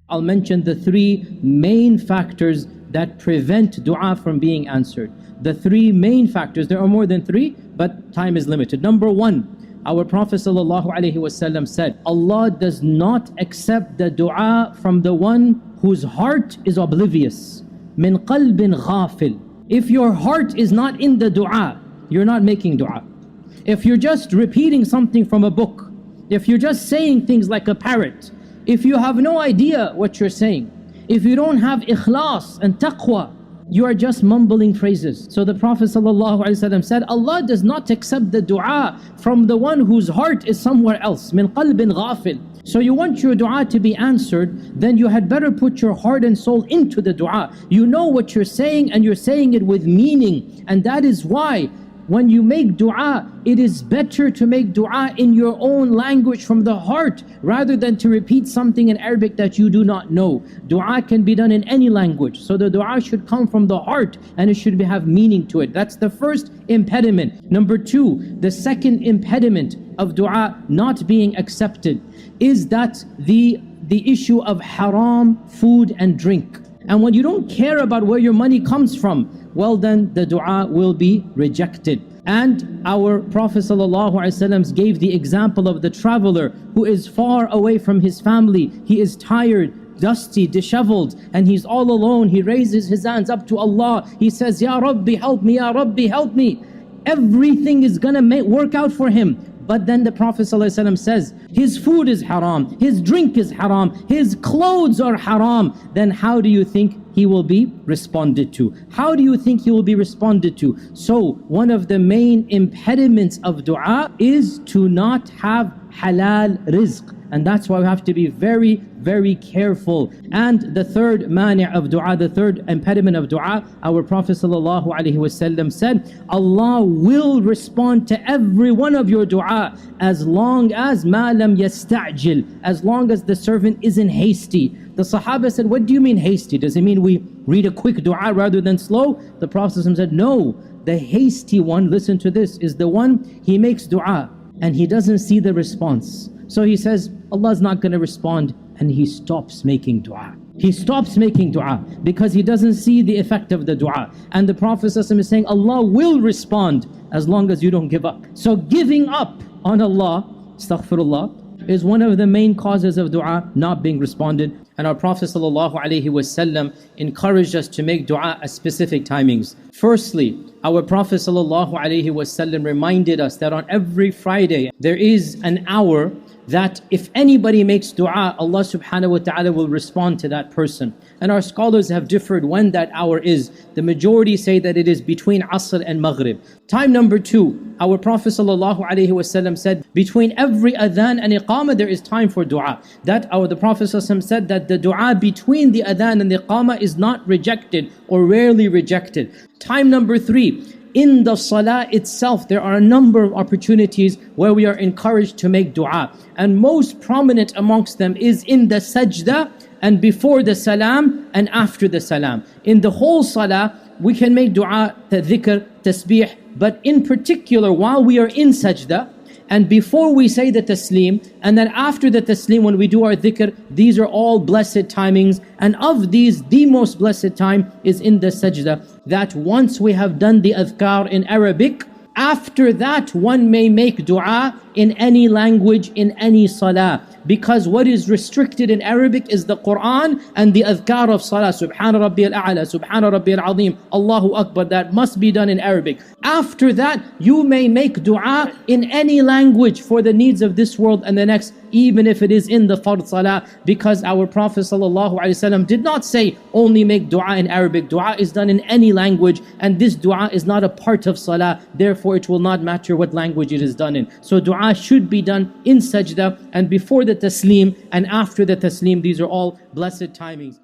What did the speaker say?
I'll mention the three main factors that prevent dua from being answered. The three main factors, there are more than three, but time is limited. Number one, our Prophet ﷺ said, Allah does not accept the dua from the one whose heart is oblivious. Min qalbin ghafil. If your heart is not in the dua, you're not making dua. If you're just repeating something from a book, if you're just saying things like a parrot, if you have no idea what you're saying, if you don't have IKHLAS and TAQWA, you are just mumbling phrases. So the Prophet ﷺ said, Allah does not accept the dua from the one whose heart is somewhere else. Min qalbin ghafil. So you want your dua to be answered, then you had better put your heart and soul into the dua. You know what you're saying and you're saying it with meaning. And that is why when you make dua, it is better to make dua in your own language from the heart rather than to repeat something in Arabic that you do not know. Dua can be done in any language. So the dua should come from the heart and it should have meaning to it. That's the first impediment. Number two, the second impediment of dua not being accepted is that the issue of haram food and drink. And when you don't care about where your money comes from, well then the dua will be rejected. And our Prophet ﷺ gave the example of the traveler who is far away from his family. He is tired, dusty, disheveled, and he's all alone. He raises his hands up to Allah. He says, Ya Rabbi, help me, Ya Rabbi, help me. Everything is gonna work out for him. But then the Prophet ﷺ says, his food is haram, his drink is haram, his clothes are haram. Then how do you think he will be responded to? How do you think he will be responded to? So one of the main impediments of dua is to not have halal rizq. And that's why we have to be very, very careful. And the third mani' of dua, the third impediment of dua, our Prophet ﷺ said, Allah will respond to every one of your dua as long as ma lam yasta'jil, as long as the servant isn't hasty. The Sahaba said, what do you mean hasty? Does it mean we read a quick dua rather than slow? The Prophet ﷺ said, no. The hasty one, listen to this, is the one he makes dua and he doesn't see the response. So he says, Allah is not going to respond, and he stops making dua. He stops making dua because he doesn't see the effect of the dua. And the Prophet ﷺ is saying, Allah will respond as long as you don't give up. So giving up on Allah, astaghfirullah, is one of the main causes of dua not being responded. And our Prophet ﷺ encouraged us to make dua at specific timings. Firstly, our Prophet ﷺ reminded us that on every Friday there is an hour that if anybody makes dua, Allah subhanahu wa ta'ala will respond to that person. And our scholars have differed when that hour is. The majority say that it is between Asr and Maghrib. Time number two, our Prophet ﷺ said, between every adhan and iqama there is time for dua. The Prophet ﷺ said that the dua between the adhan and the iqama is not rejected or rarely rejected. Time number three, in the salah itself, there are a number of opportunities where we are encouraged to make dua. And most prominent amongst them is in the sajda and before the salam and after the salam. In the whole salah, we can make dua, dhikr, tasbih, but in particular while we are in sajda, and before we say the taslim, and then after the taslim when we do our dhikr, these are all blessed timings. And of these, the most blessed time is in the sajda. That once we have done the adhkar in Arabic, after that one may make dua in any language, in any salah. Because what is restricted in Arabic is the Quran and the adhkar of salah. Subhana Rabbiyal A'la, Subhana Rabbiyal Azim, Allahu Akbar. That must be done in Arabic. After that, you may make dua in any language for the needs of this world and the next, even if it is in the fard salah. Because our Prophet ﷺ did not say only make dua in Arabic. Dua is done in any language, and this dua is not a part of salah. Therefore, it will not matter what language it is done in. So dua should be done in sajda and before the taslim and after the taslim. These are all blessed timings.